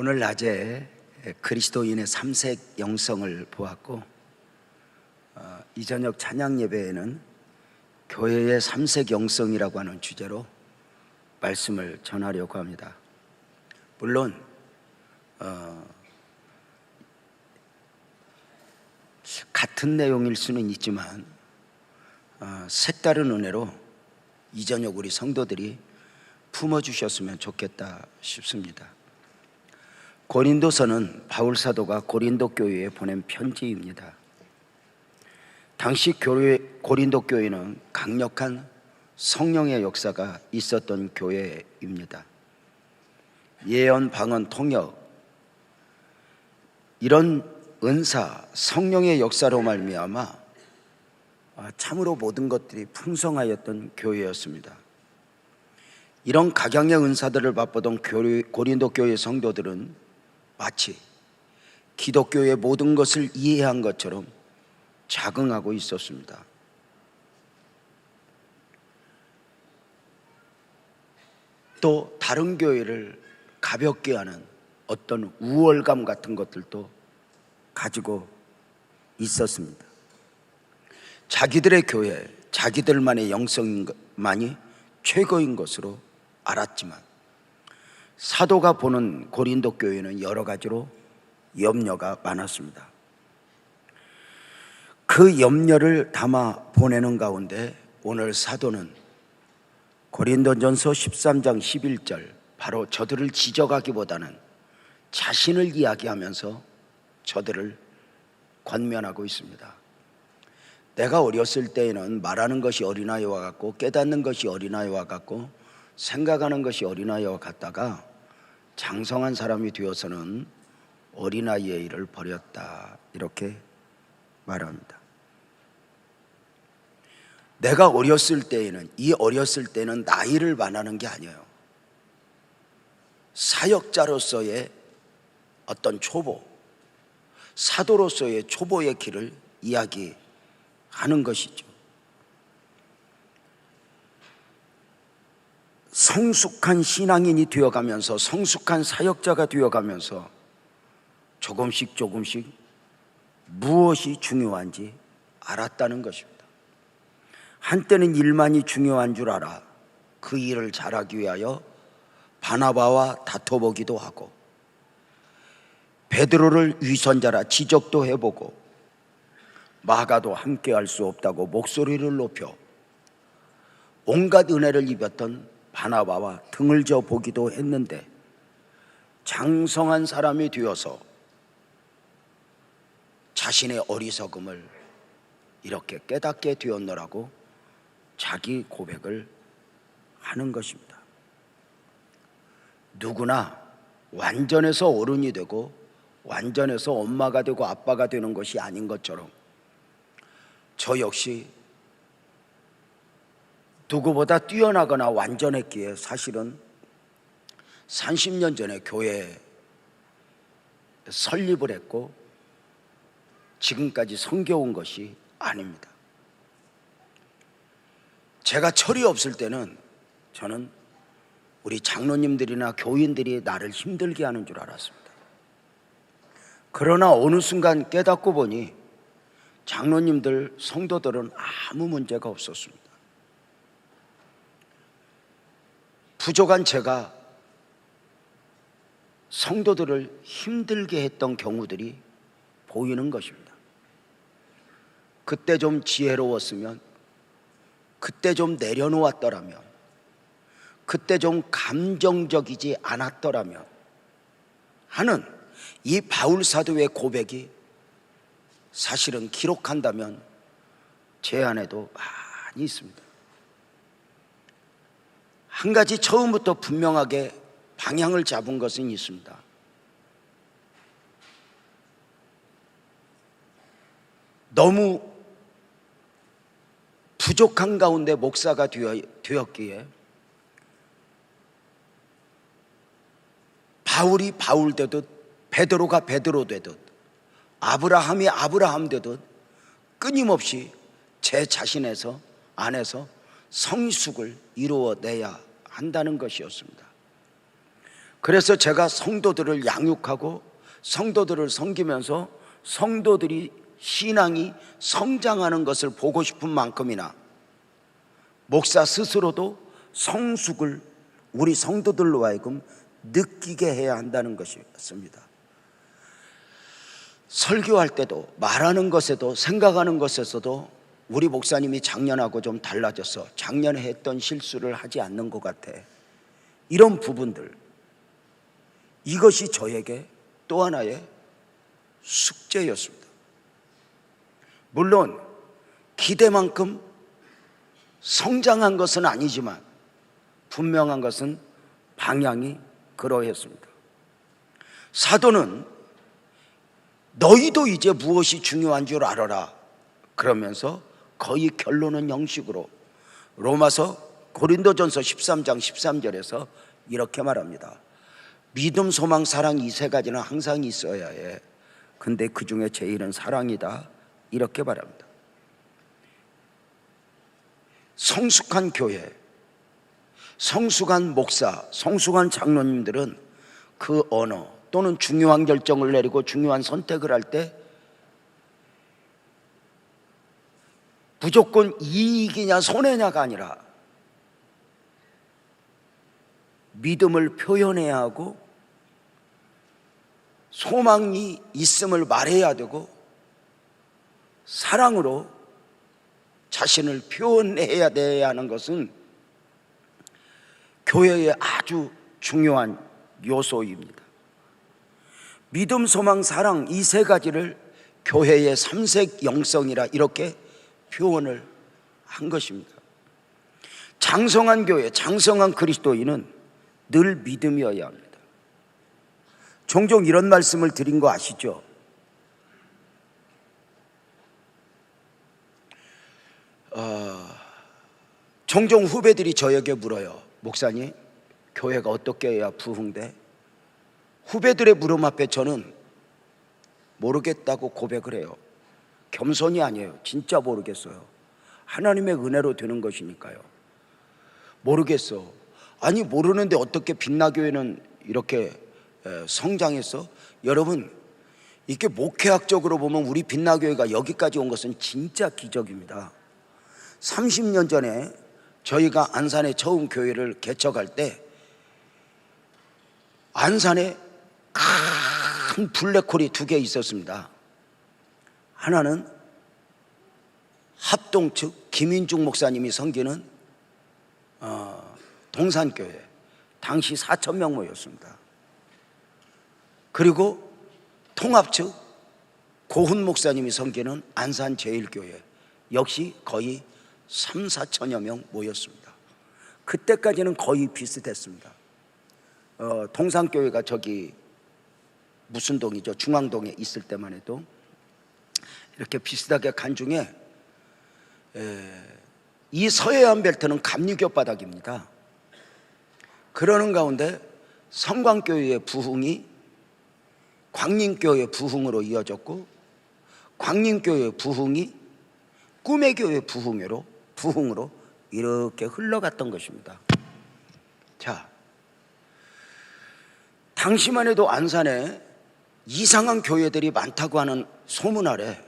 오늘 낮에 그리스도인의 삼색 영성을 보았고, 이 저녁 찬양 예배에는 교회의 삼색 영성이라고 하는 주제로 말씀을 전하려고 합니다. 물론 같은 내용일 수는 있지만 색다른 은혜로 이 저녁 우리 성도들이 품어주셨으면 좋겠다 싶습니다. 고린도서는 바울 사도가 고린도 교회에 보낸 편지입니다. 당시 고린도 교회는 강력한 성령의 역사가 있었던 교회입니다. 예언, 방언, 통역, 이런 은사, 성령의 역사로 말미암아 참으로 모든 것들이 풍성하였던 교회였습니다. 이런 각양의 은사들을 맛보던 고린도 교회 성도들은 마치 기독교의 모든 것을 이해한 것처럼 자긍하고 있었습니다. 또 다른 교회를 가볍게 하는 어떤 우월감 같은 것들도 가지고 있었습니다. 자기들의 교회, 자기들만의 영성만이 최고인 것으로 알았지만 사도가 보는 고린도 교회는 여러 가지로 염려가 많았습니다. 그 염려를 담아 보내는 가운데 오늘 사도는 고린도전서 13장 11절, 바로 저들을 지적하기보다는 자신을 이야기하면서 저들을 권면하고 있습니다. 내가 어렸을 때에는 말하는 것이 어린아이와 같고 깨닫는 것이 어린아이와 같고 생각하는 것이 어린아이와 같다가 장성한 사람이 되어서는 어린아이의 일을 버렸다, 이렇게 말합니다. 내가 어렸을 때에는, 이 어렸을 때는 나이를 말하는 게 아니에요. 사역자로서의 어떤 초보, 사도로서의 초보의 길을 이야기하는 것이죠. 성숙한 신앙인이 되어가면서, 성숙한 사역자가 되어가면서 조금씩 무엇이 중요한지 알았다는 것입니다. 한때는 일만이 중요한 줄 알아 그 일을 잘하기 위하여 바나바와 다퉈보기도 하고, 베드로를 위선자라 지적도 해보고, 마가도 함께 할 수 없다고 목소리를 높여 온갖 은혜를 입었던 바나바와 등을 져 보기도 했는데, 장성한 사람이 되어서 자신의 어리석음을 이렇게 깨닫게 되었노라고 자기 고백을 하는 것입니다. 누구나 완전해서 어른이 되고 완전해서 엄마가 되고 아빠가 되는 것이 아닌 것처럼 저 역시 누구보다 뛰어나거나 완전했기에 사실은 30년 전에 교회에 설립을 했고 지금까지 섬겨온 것이 아닙니다. 제가 철이 없을 때는 저는 우리 장로님들이나 교인들이 나를 힘들게 하는 줄 알았습니다. 그러나 어느 순간 깨닫고 보니 장로님들, 성도들은 아무 문제가 없었습니다. 부족한 제가 성도들을 힘들게 했던 경우들이 보이는 것입니다. 그때 좀 지혜로웠으면, 그때 좀 내려놓았더라면, 그때 좀 감정적이지 않았더라면 하는 이 바울 사도의 고백이 사실은 기록한다면 제 안에도 많이 있습니다. 한 가지 처음부터 분명하게 방향을 잡은 것은 있습니다. 너무 부족한 가운데 목사가 되었기에 바울이 바울 되듯, 베드로가 베드로 되듯, 아브라함이 아브라함 되듯 끊임없이 제 자신 안에서 성숙을 이루어내야 한다는 것이었습니다. 그래서 제가 성도들을 양육하고 성도들을 섬기면서 성도들이 신앙이 성장하는 것을 보고 싶은 만큼이나 목사 스스로도 성숙을 우리 성도들로 하여금 느끼게 해야 한다는 것이었습니다. 설교할 때도 말하는 것에도 생각하는 것에서도 우리 목사님이 작년하고 좀 달라져서 작년에 했던 실수를 하지 않는 것 같아. 이런 부분들, 이것이 저에게 또 하나의 숙제였습니다. 물론 기대만큼 성장한 것은 아니지만 분명한 것은 방향이 그러했습니다. 사도는 너희도 이제 무엇이 중요한 줄 알아라 그러면서 거의 결론은 형식으로 로마서 고린도전서 13장 13절에서 이렇게 말합니다. 믿음, 소망, 사랑 이 세 가지는 항상 있어야 해. 근데 그 중에 제일은 사랑이다. 이렇게 말합니다. 성숙한 교회, 성숙한 목사, 성숙한 장로님들은 그 언어 또는 중요한 결정을 내리고 중요한 선택을 할 때 무조건 이익이냐 손해냐가 아니라 믿음을 표현해야 하고 소망이 있음을 말해야 되고 사랑으로 자신을 표현해야 하는 것은 교회의 아주 중요한 요소입니다. 믿음, 소망, 사랑 이 세 가지를 교회의 삼색 영성이라 이렇게 표현을 한 것입니다. 장성한 교회, 장성한 그리스도인은 늘 믿음이어야 합니다. 종종 이런 말씀을 드린 거 아시죠? 종종 후배들이 저에게 물어요. 목사님, 교회가 어떻게 해야 부흥돼? 후배들의 물음 앞에 저는 모르겠다고 고백을 해요. 겸손이 아니에요. 진짜 모르겠어요. 하나님의 은혜로 되는 것이니까요. 모르겠어. 아니 모르는데 어떻게 빛나교회는 이렇게 성장했어? 여러분, 이렇게 목회학적으로 보면 우리 빛나교회가 여기까지 온 것은 진짜 기적입니다. 30년 전에 저희가 안산에 처음 교회를 개척할 때 안산에 큰 블랙홀이 2개 있었습니다. 하나는 합동 측 김인중 목사님이 섬기는 동산교회, 당시 4,000명 모였습니다. 그리고 통합 측 고훈 목사님이 섬기는 안산제일교회, 역시 거의 3, 4천여 명 모였습니다. 그때까지는 거의 비슷했습니다. 동산교회가 저기 무슨 동이죠? 중앙동에 있을 때만 해도 이렇게 비슷하게 간 중에 이 서해안 벨트는 감리교 바닥입니다. 그러는 가운데 성광교회의 부흥이 광림교회의 부흥으로 이어졌고 광림교회의 부흥이 꿈의교회의 부흥으로 이렇게 흘러갔던 것입니다. 자, 당시만 해도 안산에 이상한 교회들이 많다고 하는 소문 아래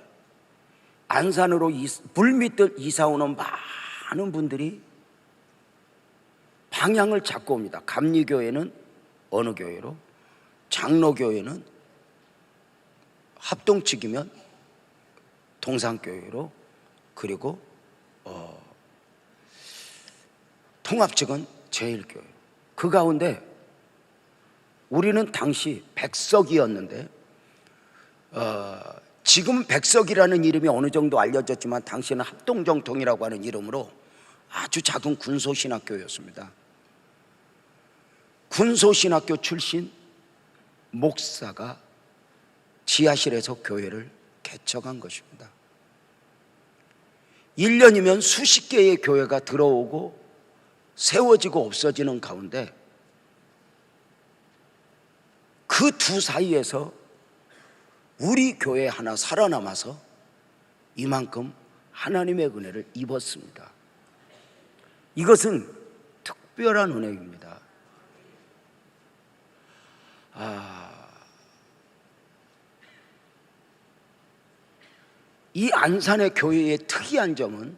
안산으로 물밑을 이사 오는 많은 분들이 방향을 잡고 옵니다. 감리교회는 어느 교회로, 장로교회는 합동 측이면 동산교회로, 그리고 통합 측은 제일교회. 그 가운데 우리는 당시 백석이었는데 지금 백석이라는 이름이 어느 정도 알려졌지만 당시에는 합동정통이라고 하는 이름으로 아주 작은 군소신학교였습니다. 군소신학교 출신 목사가 지하실에서 교회를 개척한 것입니다. 1년이면 수십 개의 교회가 들어오고 세워지고 없어지는 가운데 그 두 사이에서 우리 교회 하나 살아남아서 이만큼 하나님의 은혜를 입었습니다. 이것은 특별한 은혜입니다. 이 안산의 교회의 특이한 점은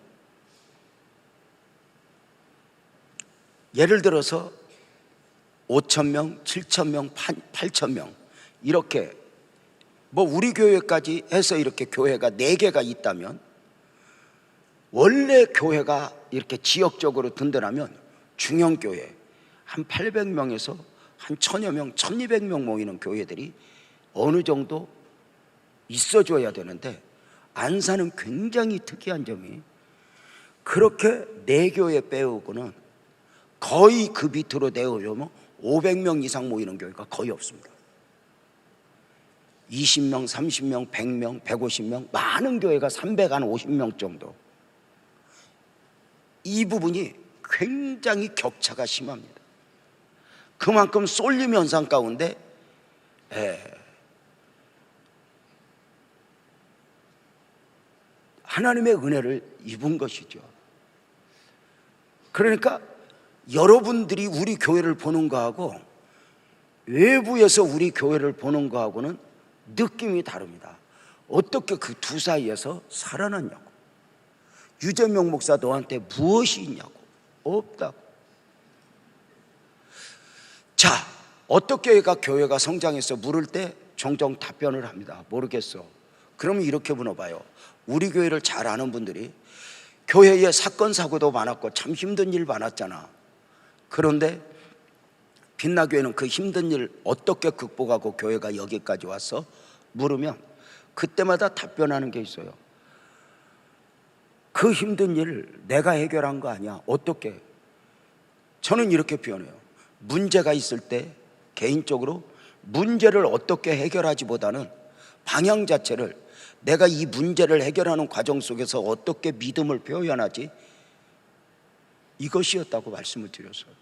예를 들어서 5,000명, 7,000명, 8,000명 이렇게 우리 교회까지 해서 이렇게 교회가 4개가 있다면, 원래 교회가 이렇게 지역적으로 든든하면 중형교회 한 800명에서 한 1,000여 명, 1,200명 모이는 교회들이 어느 정도 있어줘야 되는데, 안산은 굉장히 특이한 점이 그렇게 4교회 빼오고는 거의 그 밑으로 내려오면 500명 이상 모이는 교회가 거의 없습니다. 20명, 30명, 100명, 150명, 많은 교회가 350명 정도. 이 부분이 굉장히 격차가 심합니다. 그만큼 쏠림 현상 가운데 하나님의 은혜를 입은 것이죠. 그러니까 여러분들이 우리 교회를 보는 거하고 외부에서 우리 교회를 보는 거하고는 느낌이 다릅니다. 어떻게 그 두 사이에서 살아났냐고. 유재명 목사 너한테 무엇이 있냐고. 없다고. 자, 어떻게 교회가 성장해서 물을 때 종종 답변을 합니다. 모르겠어. 그러면 이렇게 물어봐요. 우리 교회를 잘 아는 분들이 교회에 사건 사고도 많았고 참 힘든 일 많았잖아. 그런데 빛나교회는 그 힘든 일 어떻게 극복하고 교회가 여기까지 왔어? 물으면 그때마다 답변하는 게 있어요. 그 힘든 일을 내가 해결한 거 아니야. 어떻게? 저는 이렇게 표현해요. 문제가 있을 때 개인적으로 문제를 어떻게 해결하지보다는 방향 자체를, 내가 이 문제를 해결하는 과정 속에서 어떻게 믿음을 표현하지, 이것이었다고 말씀을 드렸어요.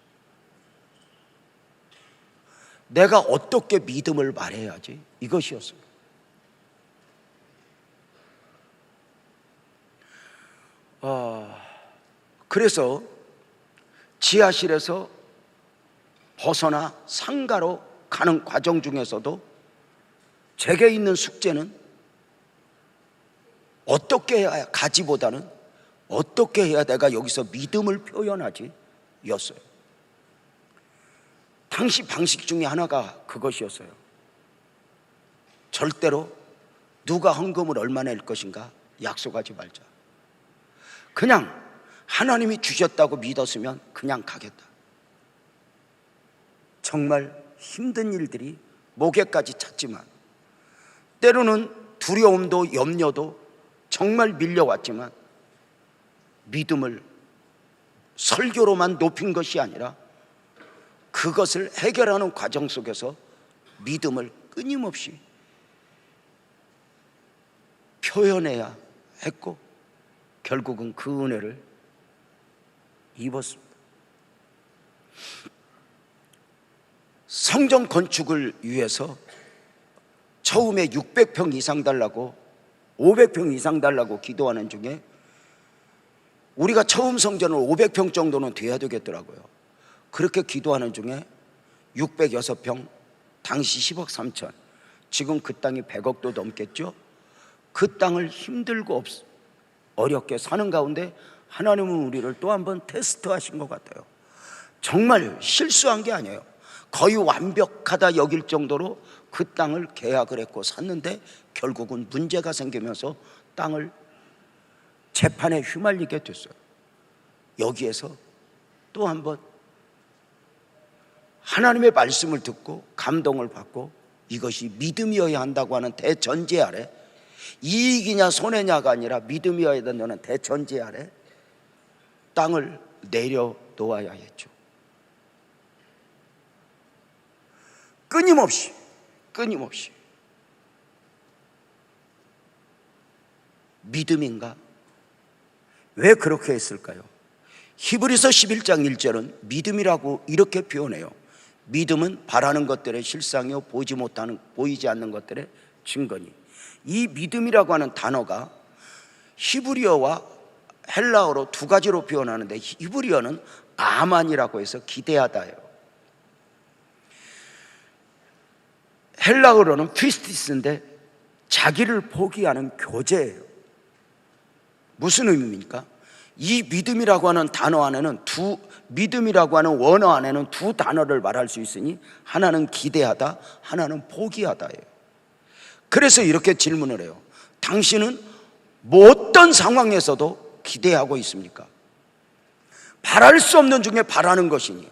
내가 어떻게 믿음을 말해야지, 이것이었어요. 그래서 지하실에서 벗어나 상가로 가는 과정 중에서도 제게 있는 숙제는 어떻게 해야 가지보다는 어떻게 해야 내가 여기서 믿음을 표현하지 였어요. 당시 방식 중에 하나가 그것이었어요. 절대로 누가 헌금을 얼마 낼 것인가 약속하지 말자. 그냥 하나님이 주셨다고 믿었으면 그냥 가겠다. 정말 힘든 일들이 목에까지 찼지만, 때로는 두려움도 염려도 정말 밀려왔지만, 믿음을 설교로만 높인 것이 아니라 그것을 해결하는 과정 속에서 믿음을 끊임없이 표현해야 했고, 결국은 그 은혜를 입었습니다. 성전 건축을 위해서 처음에 600평 이상 달라고 500평 이상 달라고 기도하는 중에 우리가 처음 성전은 500평 정도는 돼야 되겠더라고요. 그렇게 기도하는 중에 606평, 당시 10억 3천, 지금 그 땅이 100억도 넘겠죠. 그 땅을 힘들고 어렵게 사는 가운데 하나님은 우리를 또 한 번 테스트하신 것 같아요. 정말 실수한 게 아니에요. 거의 완벽하다 여길 정도로 그 땅을 계약을 했고 샀는데, 결국은 문제가 생기면서 땅을 재판에 휘말리게 됐어요. 여기에서 또 한 번 하나님의 말씀을 듣고 감동을 받고, 이것이 믿음이어야 한다고 하는 대전제 아래, 이익이냐 손해냐가 아니라 믿음이어야 된다는 대전제 아래 땅을 내려놓아야 했죠. 끊임없이 믿음인가? 왜 그렇게 했을까요? 히브리서 11장 1절은 믿음이라고 이렇게 표현해요. 믿음은 바라는 것들의 실상이요 보이지 않는 것들의 증거니. 이 믿음이라고 하는 단어가 히브리어와 헬라어로 두 가지로 표현하는데, 히브리어는 아만이라고 해서 기대하다예요. 헬라어로는 피스티스인데 자기를 포기하는 교제예요. 무슨 의미입니까? 이 믿음이라고 하는 단어 안에는 믿음이라고 하는 원어 안에는 두 단어를 말할 수 있으니 하나는 기대하다, 하나는 포기하다예요. 그래서 이렇게 질문을 해요. 당신은 뭐 어떤 상황에서도 기대하고 있습니까? 바랄 수 없는 중에 바라는 것이니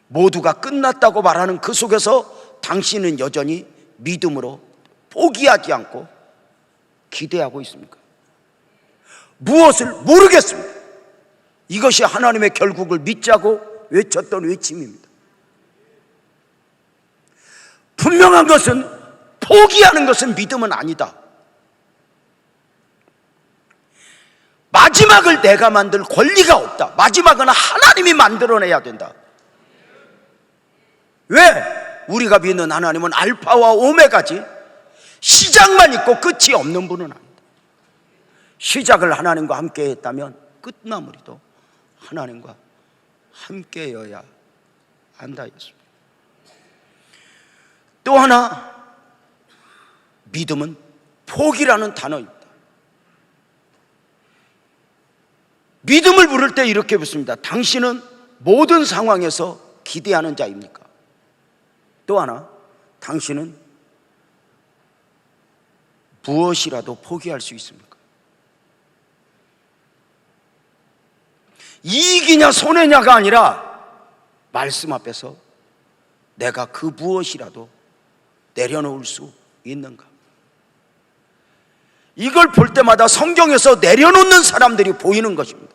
모두가 끝났다고 말하는 그 속에서 당신은 여전히 믿음으로 포기하지 않고 기대하고 있습니까? 무엇을 모르겠습니다. 이것이 하나님의 결국을 믿자고 외쳤던 외침입니다. 분명한 것은 포기하는 것은 믿음은 아니다. 마지막을 내가 만들 권리가 없다. 마지막은 하나님이 만들어내야 된다. 왜? 우리가 믿는 하나님은 알파와 오메가지 시작만 있고 끝이 없는 분은 아니다. 시작을 하나님과 함께 했다면 끝마무리도 하나님과 함께여야 한다였습니다. 또 하나, 믿음은 포기라는 단어입니다. 믿음을 부를 때 이렇게 묻습니다. 당신은 모든 상황에서 기대하는 자입니까? 또 하나, 당신은 무엇이라도 포기할 수 있습니까? 이익이냐 손해냐가 아니라 말씀 앞에서 내가 그 무엇이라도 내려놓을 수 있는가? 이걸 볼 때마다 성경에서 내려놓는 사람들이 보이는 것입니다.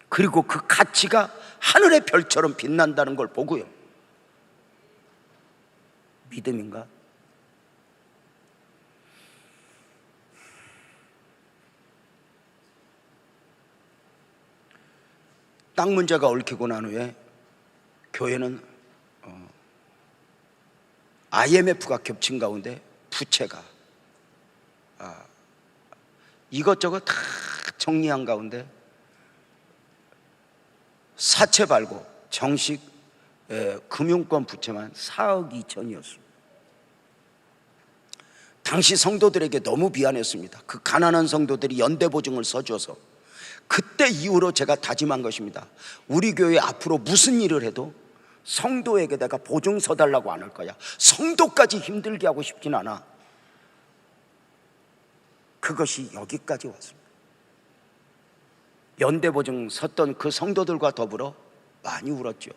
그리고 그 가치가 하늘의 별처럼 빛난다는 걸 보고요. 믿음인가? 땅 문제가 얽히고 난 후에 교회는 IMF가 겹친 가운데 부채가 이것저것 다 정리한 가운데 사채 발고 정식 금융권 부채만 4억 2천이었습니다. 당시 성도들에게 너무 미안했습니다. 그 가난한 성도들이 연대보증을 써줘서 그때 이후로 제가 다짐한 것입니다. 우리 교회 앞으로 무슨 일을 해도 성도에게 내가 보증 서달라고 안 할 거야. 성도까지 힘들게 하고 싶진 않아. 그것이 여기까지 왔습니다. 연대보증 섰던 그 성도들과 더불어 많이 울었죠.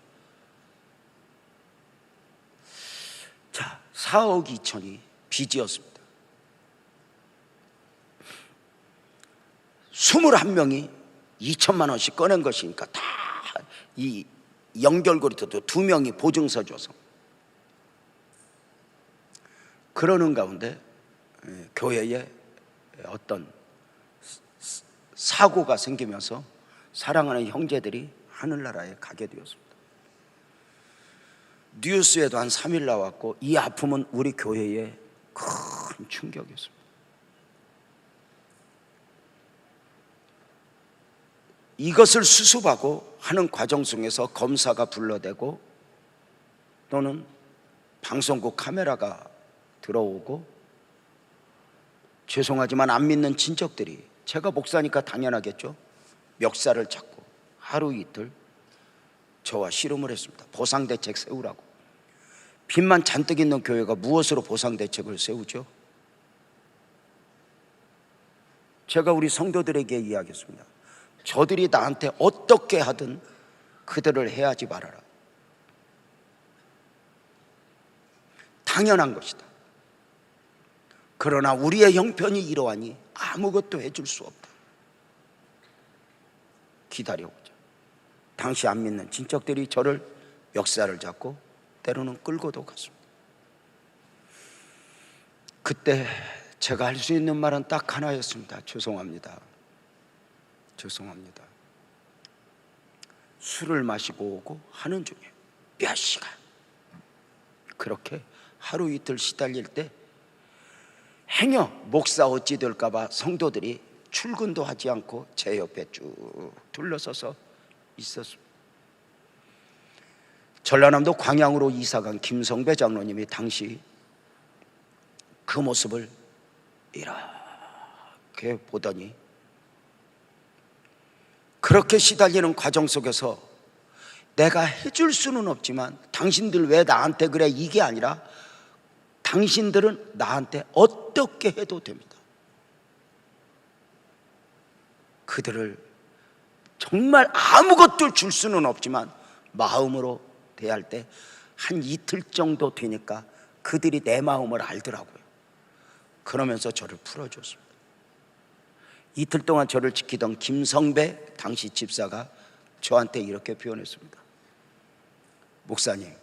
자, 4억 2천이 빚이었습니다. 21명이 2천만 원씩 꺼낸 것이니까 다 이 연결고리도 2명이 보증서 줘서 그러는 가운데 교회에 어떤 사고가 생기면서 사랑하는 형제들이 하늘나라에 가게 되었습니다. 뉴스에도 한 3일 나왔고 이 아픔은 우리 교회에 큰 충격이었습니다. 이것을 수습하고 하는 과정 속에서 검사가 불러대고 또는 방송국 카메라가 들어오고 죄송하지만 안 믿는 친척들이 제가 목사니까 당연하겠죠. 멱살을 잡고 하루 이틀 저와 씨름을 했습니다. 보상대책 세우라고. 빚만 잔뜩 있는 교회가 무엇으로 보상대책을 세우죠? 제가 우리 성도들에게 이야기했습니다. 저들이 나한테 어떻게 하든 그들을 해하지 말아라. 당연한 것이다. 그러나 우리의 형편이 이러하니 아무것도 해줄 수 없다. 기다려보자. 당시 안 믿는 친척들이 저를 멱살을 잡고 때로는 끌고도 갔습니다. 그때 제가 할 수 있는 말은 딱 하나였습니다. 죄송합니다. 죄송합니다. 술을 마시고 오고 하는 중에 몇 시간 그렇게 하루 이틀 시달릴 때 행여 목사 어찌 될까봐 성도들이 출근도 하지 않고 제 옆에 쭉 둘러서서 있었습니다. 전라남도 광양으로 이사간 김성배 장로님이 당시 그 모습을 이렇게 보더니 그렇게 시달리는 과정 속에서 내가 해줄 수는 없지만 당신들 왜 나한테 그래, 이게 아니라 당신들은 나한테 어떻게 해도 됩니다. 그들을 정말 아무것도 줄 수는 없지만 마음으로 대할 때 한 이틀 정도 되니까 그들이 내 마음을 알더라고요. 그러면서 저를 풀어줬습니다. 이틀 동안 저를 지키던 김성배 당시 집사가 저한테 이렇게 표현했습니다. 목사님,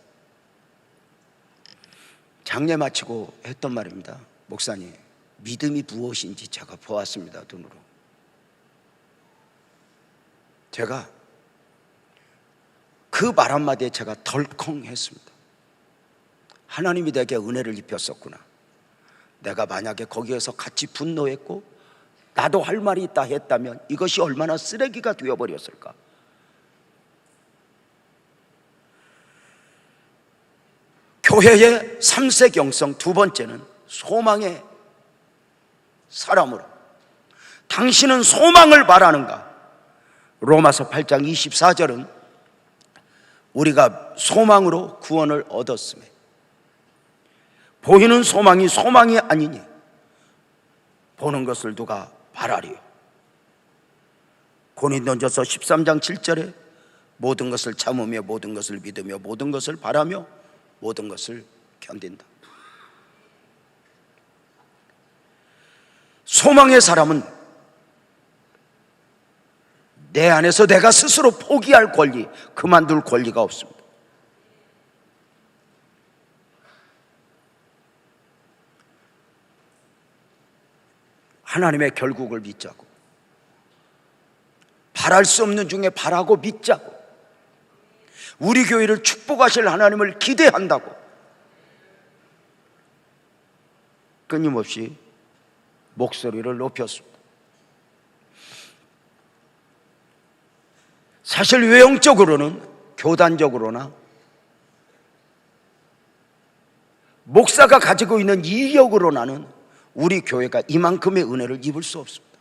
장례 마치고 했던 말입니다. 목사님, 믿음이 무엇인지 제가 보았습니다, 눈으로. 제가 그 말 한마디에 제가 덜컹했습니다. 하나님이 내게 은혜를 입혔었구나. 내가 만약에 거기에서 같이 분노했고 나도 할 말이 있다 했다면 이것이 얼마나 쓰레기가 되어버렸을까. 교회의 3세 경성, 두 번째는 소망의 사람으로. 당신은 소망을 바라는가? 로마서 8장 24절은 우리가 소망으로 구원을 얻었으며 보이는 소망이 소망이 아니니 보는 것을 누가 바라리요. 고린도전서 13장 7절에 모든 것을 참으며 모든 것을 믿으며 모든 것을 바라며 모든 것을 견딘다. 소망의 사람은 내 안에서 내가 스스로 포기할 권리, 그만둘 권리가 없습니다. 하나님의 결국을 믿자고, 바랄 수 없는 중에 바라고 믿자고, 우리 교회를 축복하실 하나님을 기대한다고 끊임없이 목소리를 높였습니다. 사실 외형적으로는, 교단적으로나 목사가 가지고 있는 이력으로나는 우리 교회가 이만큼의 은혜를 입을 수 없습니다.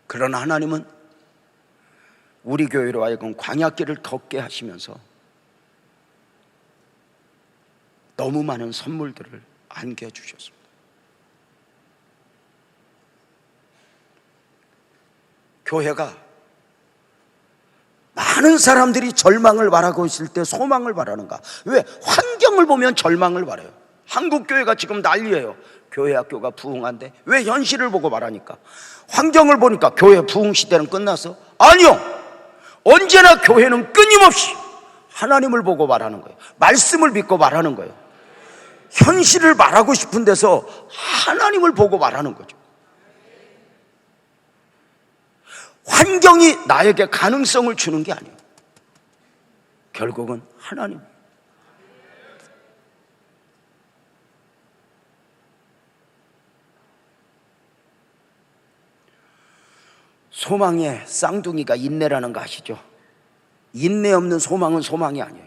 그러나 하나님은 우리 교회로 하여금 광야길을 걷게 하시면서 너무 많은 선물들을 안겨주셨습니다. 교회가 많은 사람들이 절망을 바라고 있을 때 소망을 바라는가? 왜? 환경을 보면 절망을 바라요. 한국 교회가 지금 난리예요. 교회 학교가 부흥한데 왜 현실을 보고 말하니까? 환경을 보니까 교회 부흥 시대는 끝났어? 아니요. 언제나 교회는 끊임없이 하나님을 보고 말하는 거예요. 말씀을 믿고 말하는 거예요. 현실을 말하고 싶은 데서 하나님을 보고 말하는 거죠. 환경이 나에게 가능성을 주는 게 아니에요. 결국은 하나님. 소망의 쌍둥이가 인내라는 거 아시죠? 인내 없는 소망은 소망이 아니에요.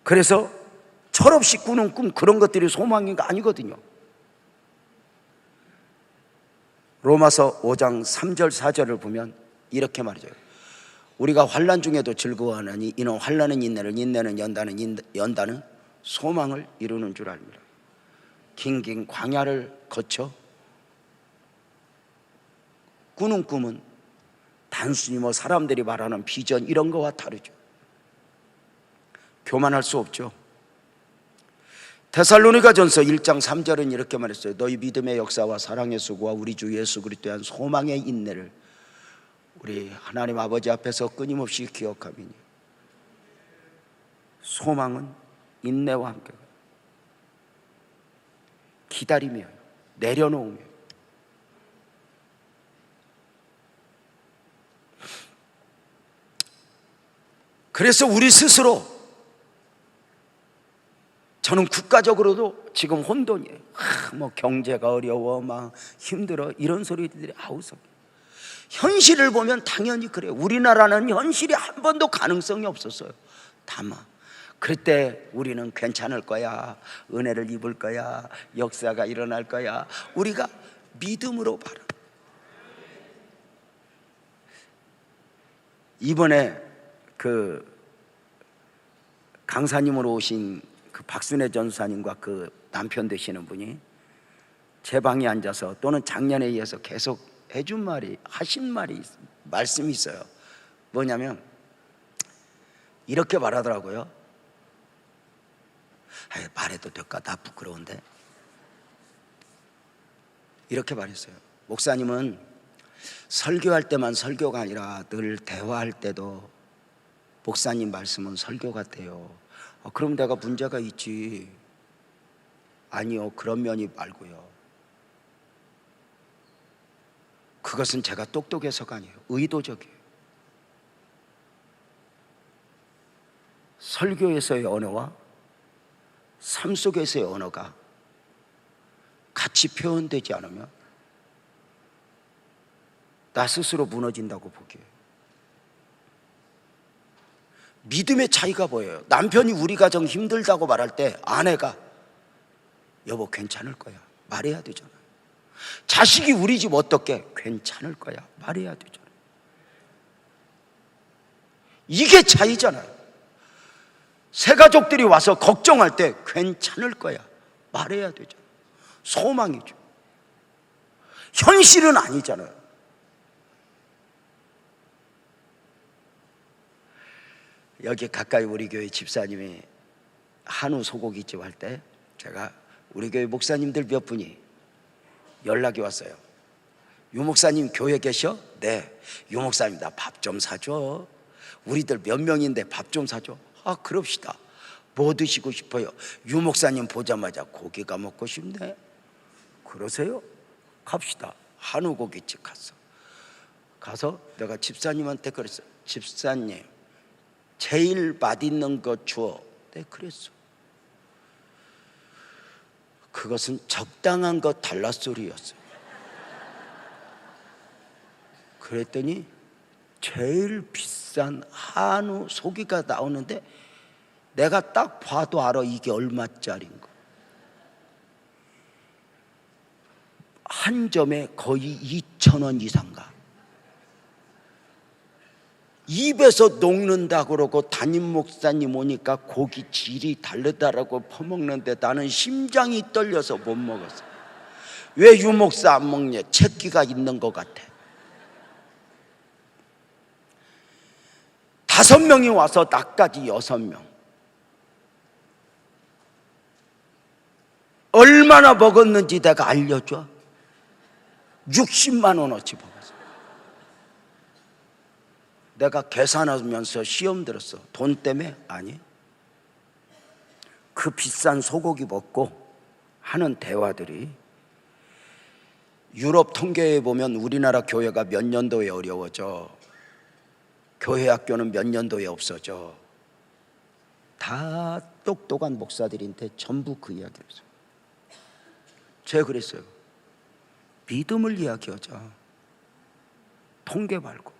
그래서 철없이 꾸는 꿈, 그런 것들이 소망인 거 아니거든요. 로마서 5장 3절 4절을 보면 이렇게 말이죠. 우리가 환난 중에도 즐거워하느니 이는 환난은 인내를, 인내는 연단은 소망을 이루는 줄 압니다. 긴긴 광야를 거쳐 꾸는 꿈은 단순히 사람들이 말하는 비전 이런 거와 다르죠. 교만할 수 없죠. 데살로니가전서 1장 3절은 이렇게 말했어요. 너희 믿음의 역사와 사랑의 수고와 우리 주 예수 그리스도에 대한 소망의 인내를 우리 하나님 아버지 앞에서 끊임없이 기억하미니. 소망은 인내와 함께 기다리며 내려놓으며. 그래서 우리 스스로, 저는 국가적으로도 지금 혼돈이에요. 경제가 어려워, 막 힘들어, 이런 소리들이 아우성. 현실을 보면 당연히 그래요. 우리나라는 현실이 한 번도 가능성이 없었어요. 다만 그때 우리는 괜찮을 거야, 은혜를 입을 거야, 역사가 일어날 거야, 우리가 믿음으로 바라. 이번에 그 강사님으로 오신 그 박순애 전사님과 그 남편 되시는 분이 제 방에 앉아서, 또는 작년에 이어서 계속 해준 말이, 하신 말씀이 있어요. 뭐냐면 이렇게 말하더라고요. 말해도 될까? 나 부끄러운데. 이렇게 말했어요. 목사님은 설교할 때만 설교가 아니라 늘 대화할 때도 목사님 말씀은 설교 같아요. 그럼 내가 문제가 있지. 아니요, 그런 면이 말고요. 그것은 제가 똑똑해서가 아니에요. 의도적이에요. 설교에서의 언어와 삶 속에서의 언어가 같이 표현되지 않으면 나 스스로 무너진다고 보기에. 믿음의 차이가 보여요. 남편이 우리 가정 힘들다고 말할 때 아내가 여보 괜찮을 거야 말해야 되잖아요. 자식이 우리 집 어떻게 괜찮을 거야 말해야 되잖아요. 이게 차이잖아요. 새 가족들이 와서 걱정할 때 괜찮을 거야 말해야 되잖아요. 소망이죠. 현실은 아니잖아요. 여기 가까이 우리 교회 집사님이 한우 소고기집 할 때 제가 우리 교회 목사님들 몇 분이 연락이 왔어요. 유 목사님 교회 계셔? 네. 유 목사님 나 밥 좀 사줘. 우리들 몇 명인데 밥 좀 사줘. 그럽시다. 뭐 드시고 싶어요? 유 목사님 보자마자 고기가 먹고 싶네. 그러세요? 갑시다. 한우 고기집 가서 내가 집사님한테 그랬어요. 집사님 제일 맛있는 거 주어. 네 그랬어. 그것은 적당한 거 달라 소리였어요. 그랬더니 제일 비싼 한우 소고기가 나오는데 내가 딱 봐도 알아 이게 얼마짜리인 거. 한 점에 거의 2,000원 이상 가. 입에서 녹는다 그러고 담임 목사님 오니까 고기 질이 다르다라고 퍼먹는데 나는 심장이 떨려서 못 먹었어. 왜 유 목사 안 먹냐? 채기가 있는 것 같아. 5명이 와서 나까지 6명. 얼마나 먹었는지 내가 알려줘. 60만 원어치 먹었어. 내가 계산하면서 시험 들었어. 돈 때문에? 아니. 그 비싼 소고기 먹고 하는 대화들이, 유럽 통계에 보면 우리나라 교회가 몇 년도에 어려워져, 교회 학교는 몇 년도에 없어져. 다 똑똑한 목사들인데 전부 그 이야기를 했어요. 제가 그랬어요. 믿음을 이야기하자. 통계 말고.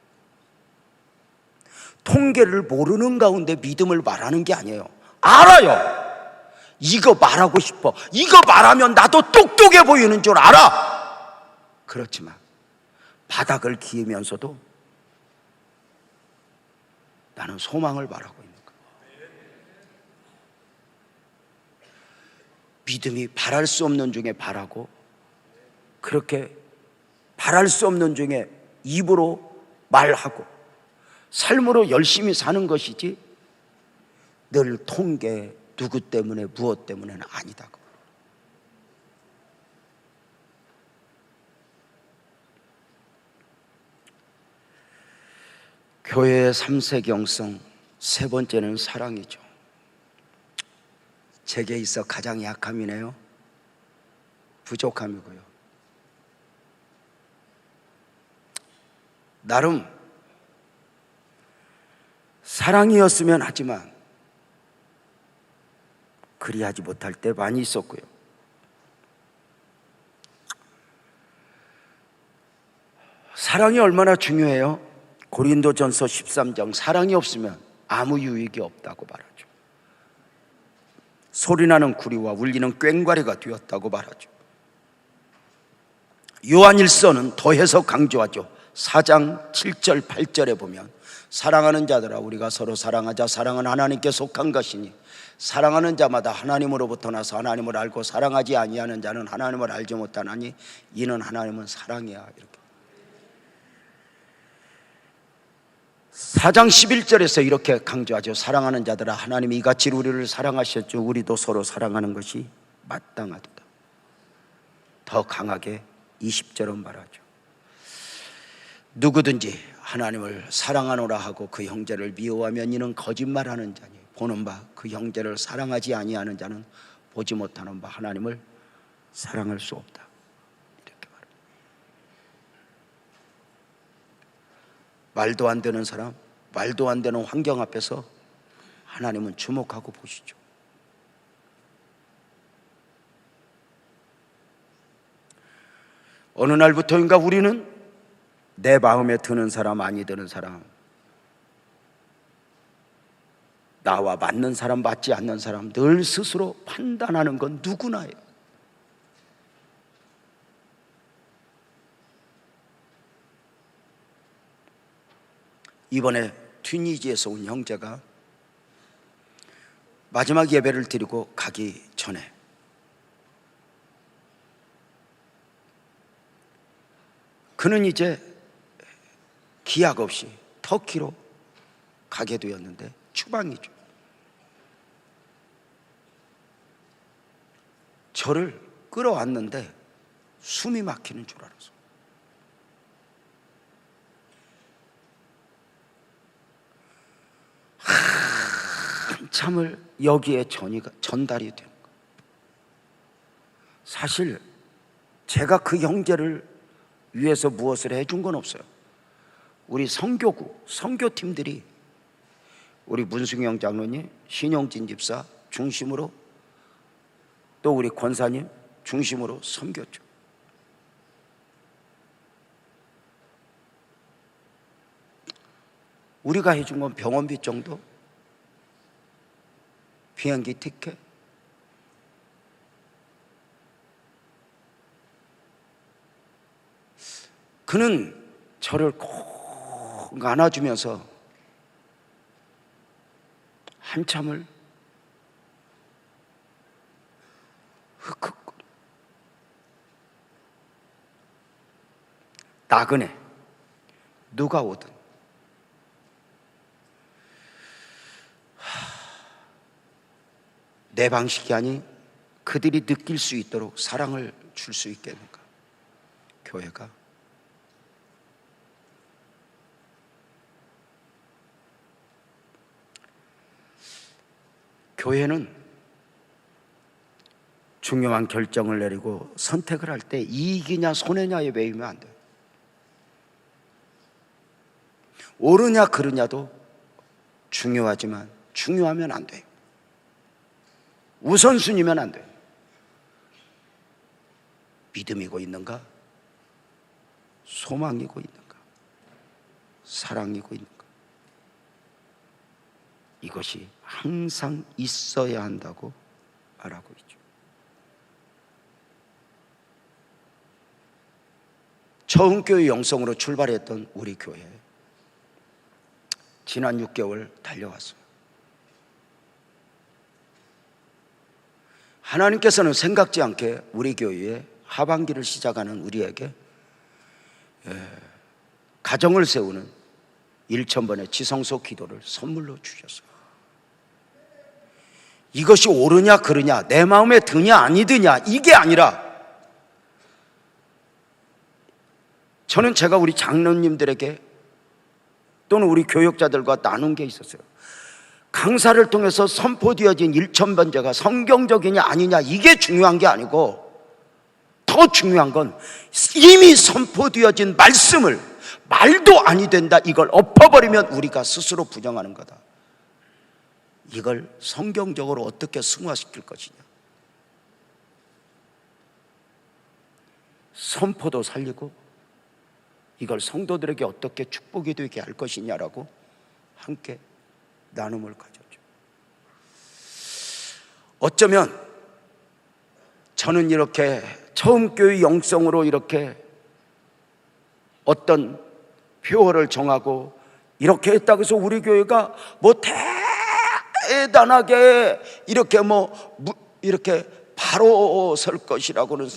통계를 모르는 가운데 믿음을 말하는 게 아니에요. 알아요. 이거 말하고 싶어. 이거 말하면 나도 똑똑해 보이는 줄 알아. 그렇지만 바닥을 기으면서도 나는 소망을 말하고 있는 거예요. 믿음이 바랄 수 없는 중에 바라고, 그렇게 바랄 수 없는 중에 입으로 말하고 삶으로 열심히 사는 것이지 늘 통계 누구 때문에 무엇 때문에는 아니다고. 교회의 3세경성, 세 번째는 사랑이죠. 제게 있어 가장 약함이네요. 부족함이고요. 나름 사랑이었으면 하지만 그리하지 못할 때 많이 있었고요. 사랑이 얼마나 중요해요? 고린도전서 13장, 사랑이 없으면 아무 유익이 없다고 말하죠. 소리나는 구리와 울리는 꽹과리가 되었다고 말하죠. 요한일서는 더해서 강조하죠. 4장 7절 8절에 보면 사랑하는 자들아 우리가 서로 사랑하자. 사랑은 하나님께 속한 것이니 사랑하는 자마다 하나님으로부터 나서 하나님을 알고 사랑하지 아니하는 자는 하나님을 알지 못하나니 이는 하나님은 사랑이야. 이렇게 4장 11절에서 이렇게 강조하죠. 사랑하는 자들아 하나님이 이같이 우리를 사랑하셨죠. 우리도 서로 사랑하는 것이 마땅하도다. 더 강하게 20절은 말하죠. 누구든지 하나님을 사랑하노라 하고 그 형제를 미워하면 이는 거짓말하는 자니 보는 바 그 형제를 사랑하지 아니하는 자는 보지 못하는 바 하나님을 사랑할 수 없다. 이렇게 말합니다. 말도 안 되는 사람, 말도 안 되는 환경 앞에서 하나님은 주목하고 보시죠. 어느 날부터인가 우리는 내 마음에 드는 사람, 아니 드는 사람, 나와 맞는 사람, 맞지 않는 사람 늘 스스로 판단하는 건 누구나예요. 이번에 튀니지에서 온 형제가 마지막 예배를 드리고 가기 전에 그는 이제 기약 없이 터키로 가게 되었는데 추방이죠. 저를 끌어왔는데 숨이 막히는 줄 알았어. 한참을 여기에 전달이 된 거. 사실 제가 그 형제를 위해서 무엇을 해준 건 없어요. 우리 선교구, 선교팀들이 우리 문승영 장로님, 신용진 집사 중심으로 또 우리 권사님 중심으로 섬겼죠. 우리가 해준 건 병원비 정도, 비행기 티켓, 그는 저를 꼭 안아주면서 한참을 흑흑거려. 나그네 누가 오든 내 방식이 아닌 그들이 느낄 수 있도록 사랑을 줄 수 있겠는가? 교회가 교회는 중요한 결정을 내리고 선택을 할 때 이익이냐 손해냐에 매이면 안 돼요. 옳으냐 그르냐도 중요하지만 중요하면 안 돼요. 우선순위면 안 돼요. 믿음이고 있는가? 소망이고 있는가? 사랑이고 있는가? 이것이 항상 있어야 한다고 말하고 있죠. 처음 교회 영성으로 출발했던 우리 교회 지난 6개월 달려왔어요. 하나님께서는 생각지 않게 우리 교회에 하반기를 시작하는 우리에게 가정을 세우는 1,000번의 지성소 기도를 선물로 주셨어요. 이것이 옳으냐 그르냐, 내 마음에 드냐 아니드냐, 이게 아니라 저는 제가 우리 장로님들에게 또는 우리 교역자들과 나눈 게 있었어요. 강사를 통해서 선포되어진 1,000번제가 성경적이냐 아니냐, 이게 중요한 게 아니고 더 중요한 건 이미 선포되어진 말씀을 말도 아니 된다, 이걸 엎어버리면 우리가 스스로 부정하는 거다. 이걸 성경적으로 어떻게 승화시킬 것이냐. 선포도 살리고 이걸 성도들에게 어떻게 축복이 되게 할 것이냐라고 함께 나눔을 가졌죠. 어쩌면 저는 이렇게 처음 교회 영성으로 이렇게 어떤 표어를 정하고 이렇게 했다고 해서 우리 교회가 뭐 대단하게 이렇게 이렇게 바로 설 것이라고는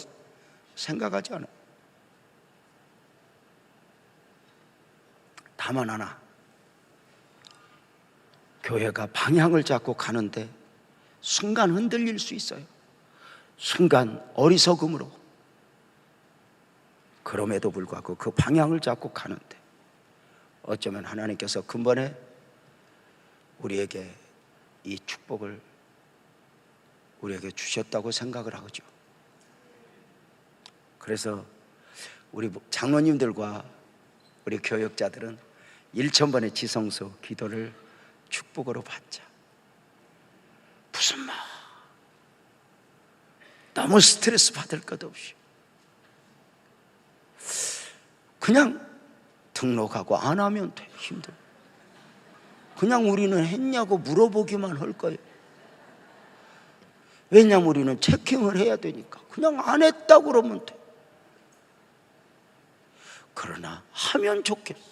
생각하지 않아요. 다만 하나, 교회가 방향을 잡고 가는데 순간 흔들릴 수 있어요. 순간 어리석음으로. 그럼에도 불구하고 그 방향을 잡고 가는데 어쩌면 하나님께서 근본에 우리에게 이 축복을 우리에게 주셨다고 생각을 하죠. 그래서 우리 장로님들과 우리 교역자들은 1000번의 지성소 기도를 축복으로 받자. 무슨 너무 스트레스 받을 것 없이 그냥 등록하고 안 하면 돼. 힘들어. 그냥 우리는 했냐고 물어보기만 할 거예요. 왜냐면 우리는 체킹을 해야 되니까. 그냥 안 했다고 그러면 돼. 그러나 하면 좋겠어.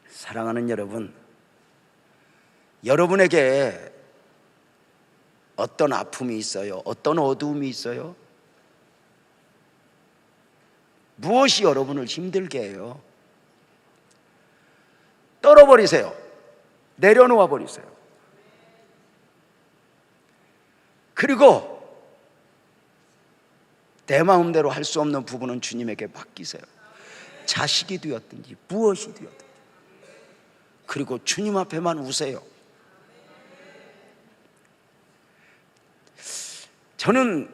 사랑하는 여러분, 여러분에게 어떤 아픔이 있어요? 어떤 어두움이 있어요? 무엇이 여러분을 힘들게 해요? 떨어버리세요. 내려놓아 버리세요. 그리고 내 마음대로 할 수 없는 부분은 주님에게 맡기세요. 자식이 되었든지 무엇이 되었든지. 그리고 주님 앞에만 우세요. 저는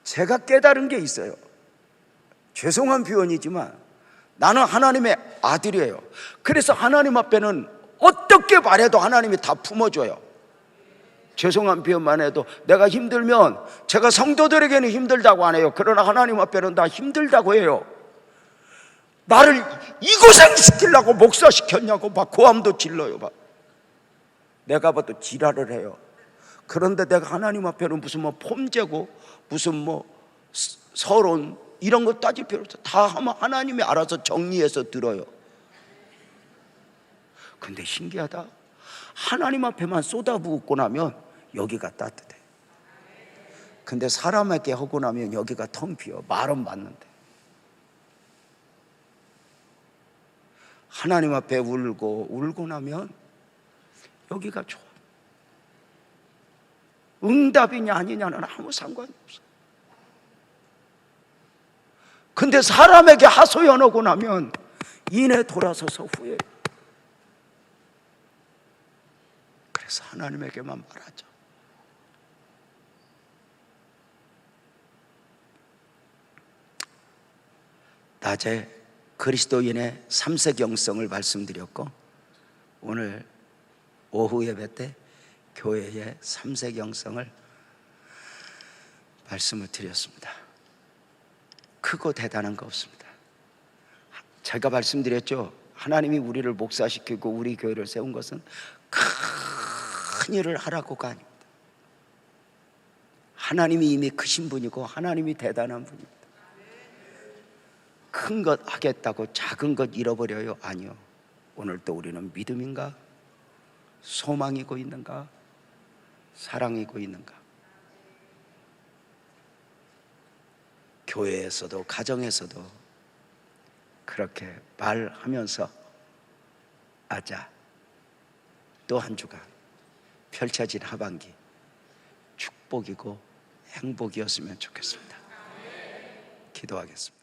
제가 깨달은 게 있어요. 죄송한 표현이지만 나는 하나님의 아들이에요. 그래서 하나님 앞에는 어떻게 말해도 하나님이 다 품어줘요. 죄송한 표현만 해도 내가 힘들면 제가 성도들에게는 힘들다고 안 해요. 그러나 하나님 앞에는 다 힘들다고 해요. 나를 이 고생시키려고 목사시켰냐고 막 고함도 질러요. 막. 내가 봐도 지랄을 해요. 그런데 내가 하나님 앞에는 무슨 폼재고 무슨 서론 이런 거 따질 필요 없어. 다 하면 하나님이 알아서 정리해서 들어요. 근데 신기하다. 하나님 앞에만 쏟아부었고 나면 여기가 따뜻해. 근데 사람에게 하고 나면 여기가 텅 비어. 말은 맞는데. 하나님 앞에 울고 나면 여기가 좋아. 응답이냐 아니냐는 아무 상관이 없어. 근데 사람에게 하소연하고 나면 이내 돌아서서 후회해요. 그래서 하나님에게만 말하자. 낮에 그리스도인의 3색 영성을 말씀드렸고 오늘 오후 예배 때 교회의 3색 영성을 말씀을 드렸습니다. 크고 대단한 거 없습니다. 제가 말씀드렸죠. 하나님이 우리를 목사시키고 우리 교회를 세운 것은 큰 일을 하라고가 아닙니다. 하나님이 이미 크신 분이고 하나님이 대단한 분입니다. 큰 것 하겠다고 작은 것 잃어버려요? 아니요. 오늘 또 우리는 믿음인가? 소망이고 있는가? 사랑이고 있는가? 교회에서도 가정에서도 그렇게 말하면서 아자 또 한 주간 펼쳐진 하반기 축복이고 행복이었으면 좋겠습니다. 기도하겠습니다.